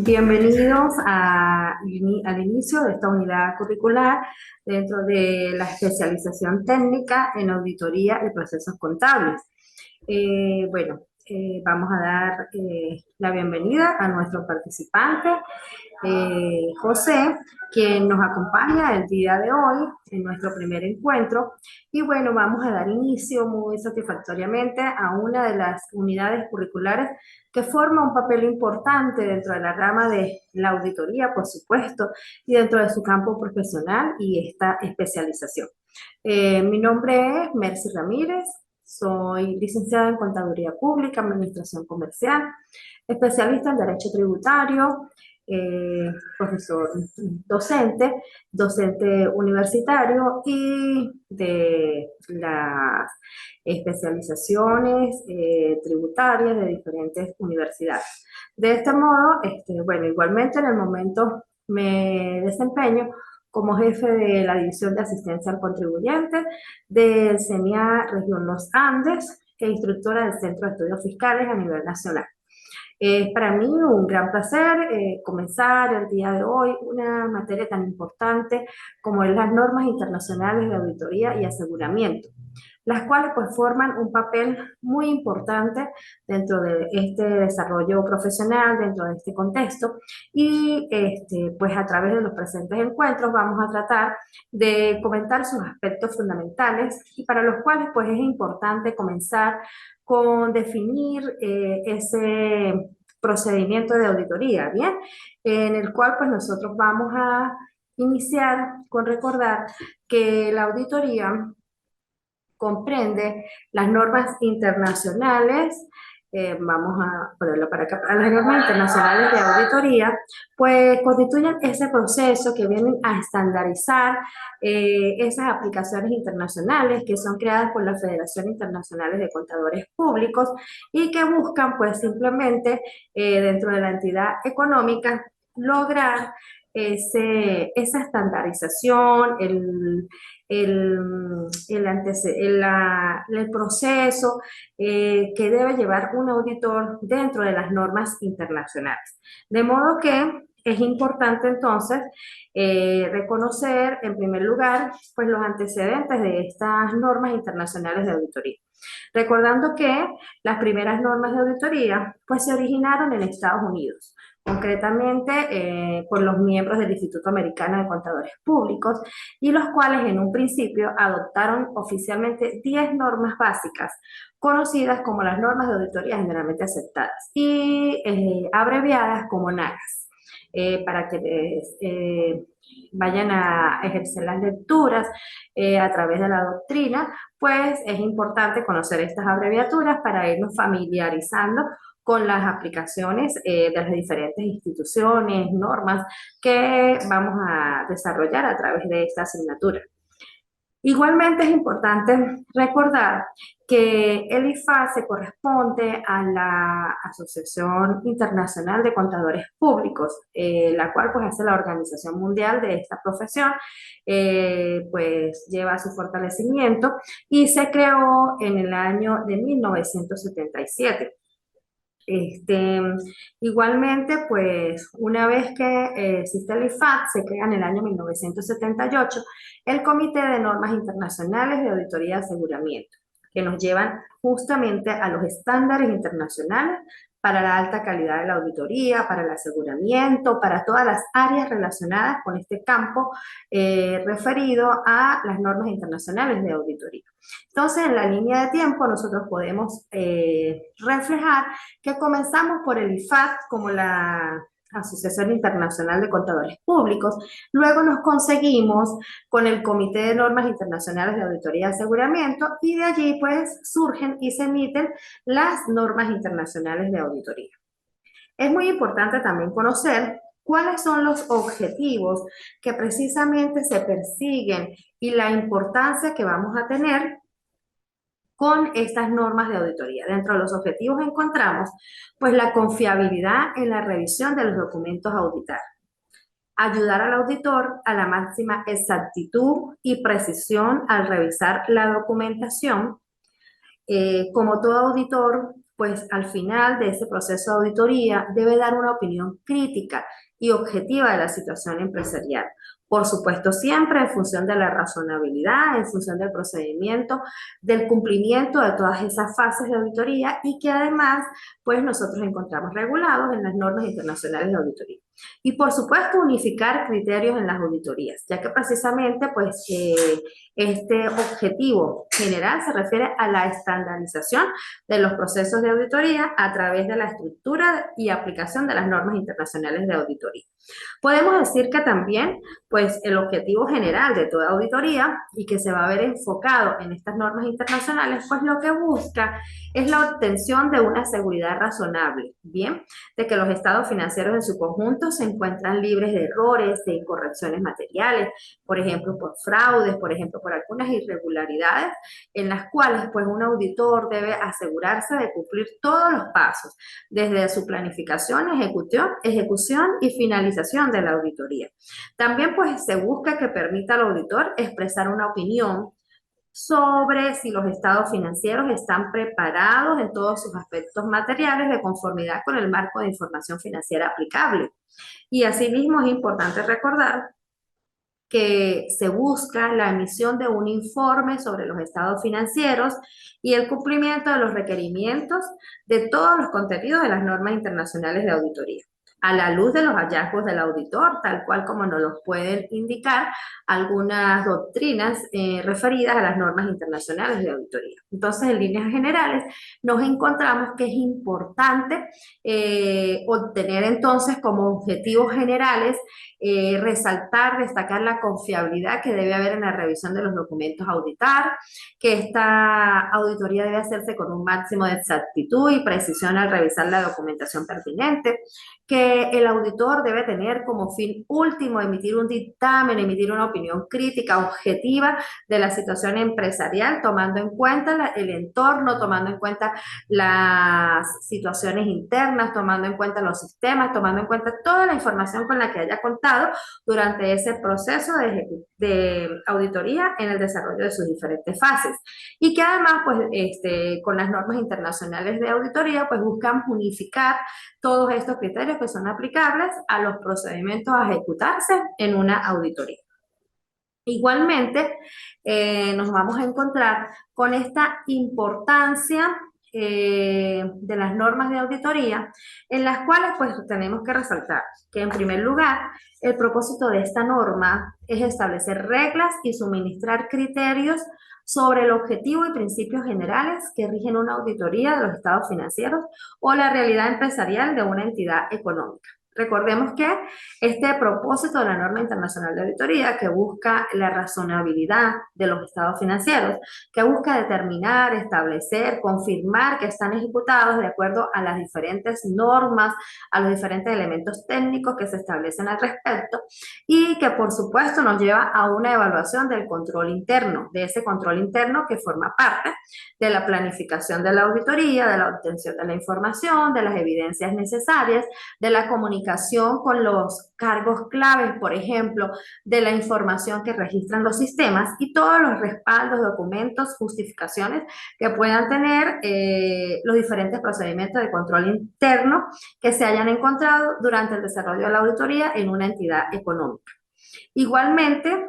Bienvenidos al inicio de esta unidad curricular dentro de la especialización técnica en auditoría y procesos contables. Vamos a dar la bienvenida a nuestro participante, José, quien nos acompaña el día de hoy en nuestro primer encuentro. Y bueno, vamos a dar inicio muy satisfactoriamente a una de las unidades curriculares que forma un papel importante dentro de la rama de la auditoría, por supuesto, y dentro de su campo profesional y esta especialización. Mi nombre es Mercy Ramírez, soy licenciada en Contaduría Pública, Administración Comercial, especialista en Derecho Tributario, profesor docente universitario y de las especializaciones tributarias de diferentes universidades. De este modo, igualmente en el momento me desempeño como jefe de la División de Asistencia al Contribuyente del CENIA Región Los Andes e instructora del Centro de Estudios Fiscales a nivel nacional. Es para mí un gran placer comenzar el día de hoy una materia tan importante como es las normas internacionales de auditoría y aseguramiento, las cuales pues forman un papel muy importante dentro de este desarrollo profesional, dentro de este contexto, y pues a través de los presentes encuentros vamos a tratar de comentar sus aspectos fundamentales y para los cuales pues es importante comenzar con definir ese procedimiento de auditoría, ¿bien? En el cual pues nosotros vamos a iniciar con recordar que la auditoría comprende las normas internacionales, vamos a ponerlo para acá, las normas internacionales de auditoría, pues constituyen ese proceso que vienen a estandarizar esas aplicaciones internacionales que son creadas por la Federación Internacional de Contadores Públicos y que buscan pues simplemente dentro de la entidad económica lograr esa estandarización, el proceso que debe llevar un auditor dentro de las normas internacionales. De modo que es importante entonces reconocer en primer lugar pues, los antecedentes de estas normas internacionales de auditoría. Recordando que las primeras normas de auditoría pues, se originaron en Estados Unidos, concretamente por los miembros del Instituto Americano de Contadores Públicos, y los cuales en un principio adoptaron oficialmente 10 normas básicas, conocidas como las normas de auditoría generalmente aceptadas y abreviadas como NAGAS. Para que vayan a ejercer las lecturas a través de la doctrina, pues es importante conocer estas abreviaturas para irnos familiarizando con las aplicaciones de las diferentes instituciones, normas que vamos a desarrollar a través de esta asignatura. Igualmente es importante recordar que el IFAD se corresponde a la Asociación Internacional de Contadores Públicos, la cual pues hace la organización mundial de esta profesión, pues lleva su fortalecimiento y se creó en el año de 1977. Igualmente, pues una vez que existe el IFAD, se crea en el año 1978 el Comité de Normas Internacionales de Auditoría y Aseguramiento, que nos llevan justamente a los estándares internacionales para la alta calidad de la auditoría, para el aseguramiento, para todas las áreas relacionadas con este campo referido a las normas internacionales de auditoría. Entonces, en la línea de tiempo nosotros podemos reflejar que comenzamos por el IFAD como la Asociación Internacional de Contadores Públicos, luego nos conseguimos con el Comité de Normas Internacionales de Auditoría y Aseguramiento y de allí pues surgen y se emiten las normas internacionales de auditoría. Es muy importante también conocer cuáles son los objetivos que precisamente se persiguen y la importancia que vamos a tener con estas normas de auditoría. Dentro de los objetivos encontramos pues la confiabilidad en la revisión de los documentos auditados, ayudar al auditor a la máxima exactitud y precisión al revisar la documentación. Como todo auditor, pues al final de ese proceso de auditoría debe dar una opinión crítica y objetiva de la situación empresarial. Por supuesto, siempre en función de la razonabilidad, en función del procedimiento, del cumplimiento de todas esas fases de auditoría y que además, pues nosotros encontramos regulados en las normas internacionales de auditoría. Y por supuesto, unificar criterios en las auditorías, ya que precisamente, pues, este objetivo general se refiere a la estandarización de los procesos de auditoría a través de la estructura y aplicación de las normas internacionales de auditoría. Podemos decir que también, pues, el objetivo general de toda auditoría y que se va a ver enfocado en estas normas internacionales, pues lo que busca es la obtención de una seguridad razonable, ¿bien? De que los estados financieros en su conjunto se encuentran libres de errores, de incorrecciones materiales, por ejemplo, por fraudes, por ejemplo, por algunas irregularidades en las cuales, pues, un auditor debe asegurarse de cumplir todos los pasos, desde su planificación, ejecución y finalización de la auditoría. También, pues, se busca que permita al auditor expresar una opinión sobre si los estados financieros están preparados en todos sus aspectos materiales de conformidad con el marco de información financiera aplicable. Y asimismo es importante recordar que se busca la emisión de un informe sobre los estados financieros y el cumplimiento de los requerimientos de todos los contenidos de las normas internacionales de auditoría, a la luz de los hallazgos del auditor, tal cual como nos los pueden indicar algunas doctrinas referidas a las normas internacionales de auditoría. Entonces, en líneas generales, nos encontramos que es importante obtener entonces como objetivos generales resaltar, destacar la confiabilidad que debe haber en la revisión de los documentos a auditar, que esta auditoría debe hacerse con un máximo de exactitud y precisión al revisar la documentación pertinente, que el auditor debe tener como fin último emitir un dictamen, emitir una opinión crítica, objetiva de la situación empresarial, tomando en cuenta el entorno, tomando en cuenta las situaciones internas, tomando en cuenta los sistemas, tomando en cuenta toda la información con la que haya contado durante ese proceso de auditoría en el desarrollo de sus diferentes fases. Y que además, pues, con las normas internacionales de auditoría, pues buscan unificar todos estos criterios que son aplicables a los procedimientos a ejecutarse en una auditoría. Igualmente, nos vamos a encontrar con esta importancia de las normas de auditoría, en las cuales, pues, tenemos que resaltar que, en primer lugar, el propósito de esta norma es establecer reglas y suministrar criterios sobre el objetivo y principios generales que rigen una auditoría de los estados financieros o la realidad empresarial de una entidad económica. Recordemos que este propósito de la norma internacional de auditoría, que busca la razonabilidad de los estados financieros, que busca determinar, establecer, confirmar que están ejecutados de acuerdo a las diferentes normas, a los diferentes elementos técnicos que se establecen al respecto, y que por supuesto nos lleva a una evaluación del control interno, de ese control interno que forma parte de la planificación de la auditoría, de la obtención de la información, de las evidencias necesarias, de la comunicación con los cargos claves, por ejemplo, de la información que registran los sistemas y todos los respaldos, documentos, justificaciones que puedan tener los diferentes procedimientos de control interno que se hayan encontrado durante el desarrollo de la auditoría en una entidad económica. Igualmente,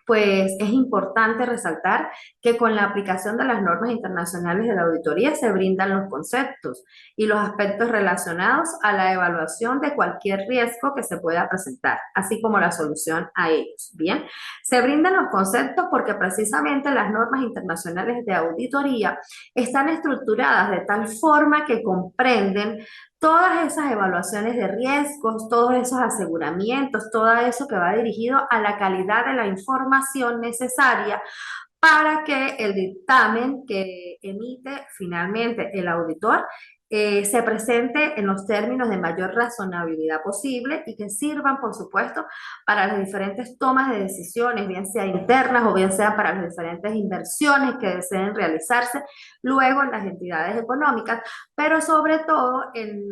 pues es importante resaltar que con la aplicación de las normas internacionales de la auditoría se brindan los conceptos y los aspectos relacionados a la evaluación de cualquier riesgo que se pueda presentar, así como la solución a ellos. Bien, se brindan los conceptos porque precisamente las normas internacionales de auditoría están estructuradas de tal forma que comprenden todas esas evaluaciones de riesgos, todos esos aseguramientos, todo eso que va dirigido a la calidad de la información necesaria para que el dictamen que emite finalmente el auditor se presente en los términos de mayor razonabilidad posible y que sirvan, por supuesto, para las diferentes tomas de decisiones, bien sea internas o bien sea para las diferentes inversiones que deseen realizarse luego en las entidades económicas, pero sobre todo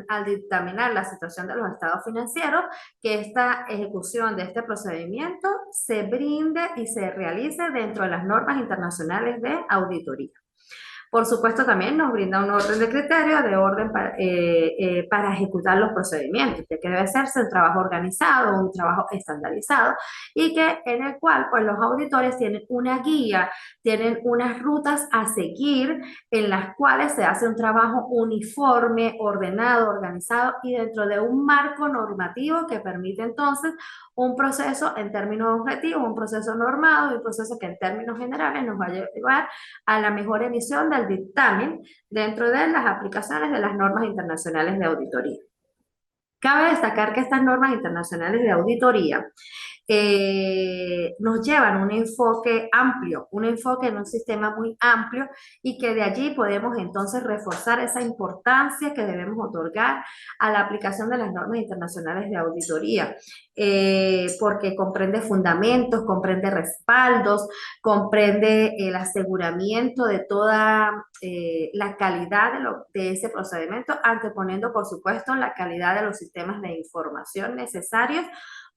al dictaminar la situación de los estados financieros, que esta ejecución de este procedimiento se brinde y se realice dentro de las normas internacionales de auditoría. Por supuesto, también nos brinda un orden de criterio de orden para ejecutar los procedimientos, ya que debe hacerse un trabajo organizado, un trabajo estandarizado y que en el cual pues, los auditores tienen una guía, tienen unas rutas a seguir en las cuales se hace un trabajo uniforme, ordenado, organizado y dentro de un marco normativo que permite entonces un proceso en términos objetivos, un proceso normado y un proceso que en términos generales nos va a llevar a la mejor emisión del dictamen dentro de las aplicaciones de las normas internacionales de auditoría. Cabe destacar que estas normas internacionales de auditoría nos llevan un enfoque en un sistema muy amplio y que de allí podemos entonces reforzar esa importancia que debemos otorgar a la aplicación de las normas internacionales de auditoría, porque comprende fundamentos, comprende respaldos, comprende el aseguramiento de toda la calidad de ese procedimiento, anteponiendo, por supuesto, la calidad de los sistemas de información necesarios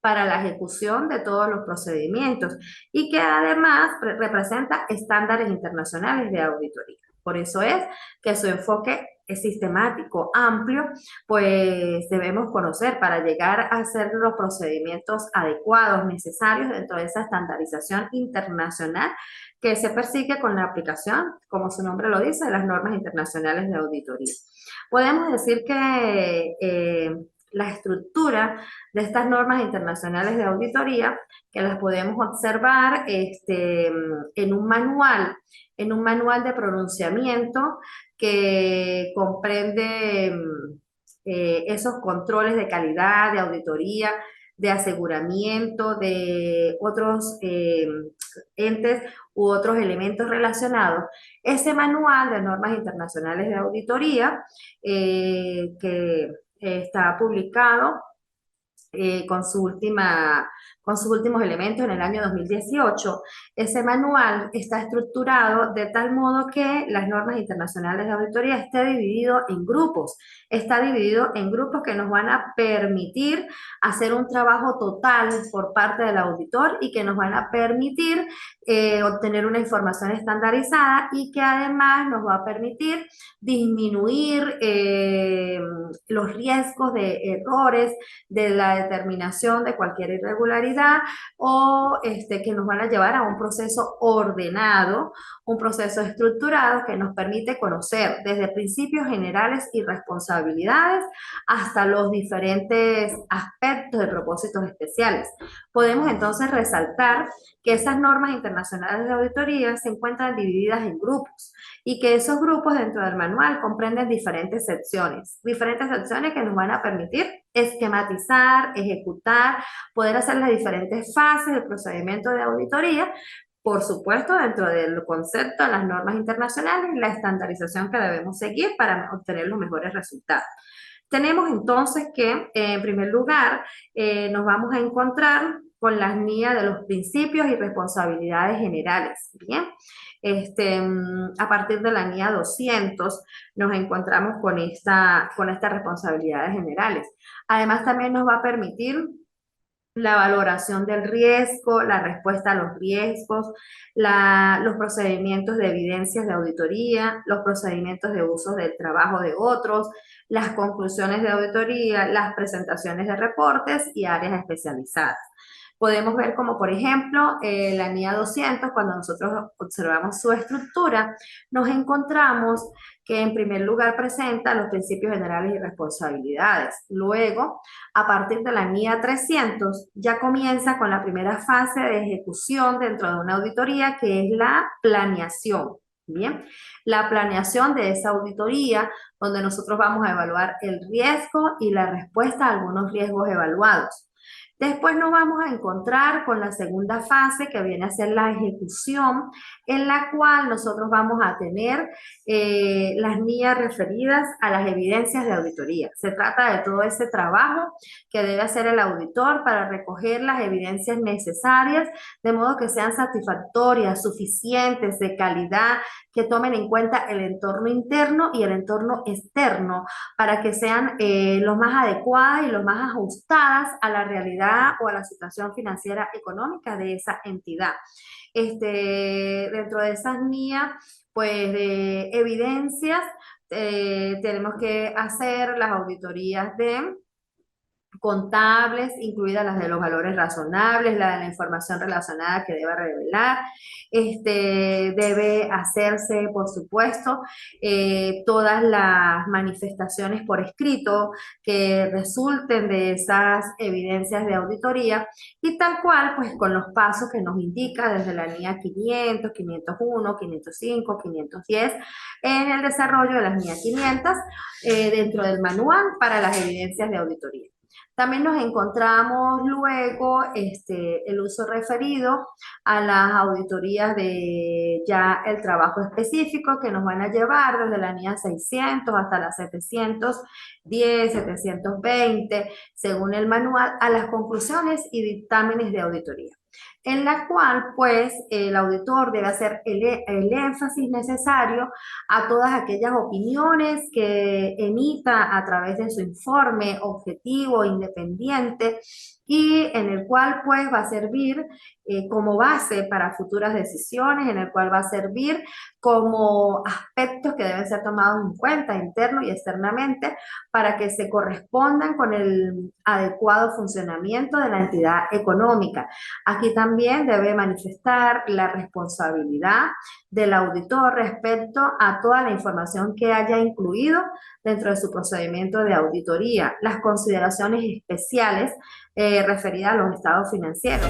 para la ejecución de todos los procedimientos y que además representa estándares internacionales de auditoría. Por eso es que su enfoque es sistemático, amplio, pues debemos conocer para llegar a hacer los procedimientos adecuados, necesarios dentro de esa estandarización internacional que se persigue con la aplicación, como su nombre lo dice, de las normas internacionales de auditoría. Podemos decir que la estructura de estas normas internacionales de auditoría, que las podemos observar en un manual de pronunciamiento que comprende esos controles de calidad, de auditoría, de aseguramiento, de otros entes u otros elementos relacionados. Ese manual de normas internacionales de auditoría que está publicado con con sus últimos elementos en el año 2018. Ese manual está estructurado de tal modo que las normas internacionales de auditoría esté dividido en grupos, está dividido en grupos que nos van a permitir hacer un trabajo total por parte del auditor y que nos van a permitir obtener una información estandarizada y que además nos va a permitir disminuir los riesgos de errores, de la determinación de cualquier irregularidad o que nos van a llevar a un proceso ordenado, un proceso estructurado que nos permite conocer desde principios generales y responsabilidades hasta los diferentes aspectos de propósitos especiales. Podemos entonces resaltar que esas normas internacionales de auditoría se encuentran divididas en grupos y que esos grupos dentro del manual comprenden diferentes secciones que nos van a permitir esquematizar, ejecutar, poder hacer las diferentes fases del procedimiento de auditoría, por supuesto, dentro del concepto de las normas internacionales y la estandarización que debemos seguir para obtener los mejores resultados. Tenemos entonces que, en primer lugar, nos vamos a encontrar con las guías de los principios y responsabilidades generales, ¿bien? A partir de la guía 200 nos encontramos con estas responsabilidades generales. Además, también nos va a permitir la valoración del riesgo, la respuesta a los riesgos, los procedimientos de evidencias de auditoría, los procedimientos de uso del trabajo de otros, las conclusiones de auditoría, las presentaciones de reportes y áreas especializadas. Podemos ver como, por ejemplo, la NIA 200, cuando nosotros observamos su estructura, nos encontramos que en primer lugar presenta los principios generales y responsabilidades. Luego, a partir de la NIA 300, ya comienza con la primera fase de ejecución dentro de una auditoría, que es la planeación. Bien, la planeación de esa auditoría, donde nosotros vamos a evaluar el riesgo y la respuesta a algunos riesgos evaluados. Después nos vamos a encontrar con la segunda fase, que viene a ser la ejecución, en la cual nosotros vamos a tener las guías referidas a las evidencias de auditoría. Se trata de todo ese trabajo que debe hacer el auditor para recoger las evidencias necesarias, de modo que sean satisfactorias, suficientes, de calidad, que tomen en cuenta el entorno interno y el entorno externo, para que sean lo más adecuadas y lo más ajustadas a la realidad o a la situación financiera económica de esa entidad. Dentro de esas guías, pues de evidencias, tenemos que hacer las auditorías de contables, incluidas las de los valores razonables, la de la información relacionada que deba revelar. Debe hacerse, por supuesto, todas las manifestaciones por escrito que resulten de esas evidencias de auditoría y tal cual, pues con los pasos que nos indica desde la NIA 500, 501, 505, 510, en el desarrollo de las NIA 500 dentro del manual para las evidencias de auditoría. También nos encontramos luego el uso referido a las auditorías de ya el trabajo específico que nos van a llevar desde la NIA 600 hasta la 710, 720, según el manual, a las conclusiones y dictámenes de auditoría, en la cual pues el auditor debe hacer el énfasis necesario a todas aquellas opiniones que emita a través de su informe objetivo, independiente, y en el cual pues va a servir como base para futuras decisiones, en el cual va a servir como aspectos que deben ser tomados en cuenta interno y externamente para que se correspondan con el adecuado funcionamiento de la entidad económica. Aquí también debe manifestar la responsabilidad del auditor respecto a toda la información que haya incluido dentro de su procedimiento de auditoría, las consideraciones especiales referidas a los estados financieros.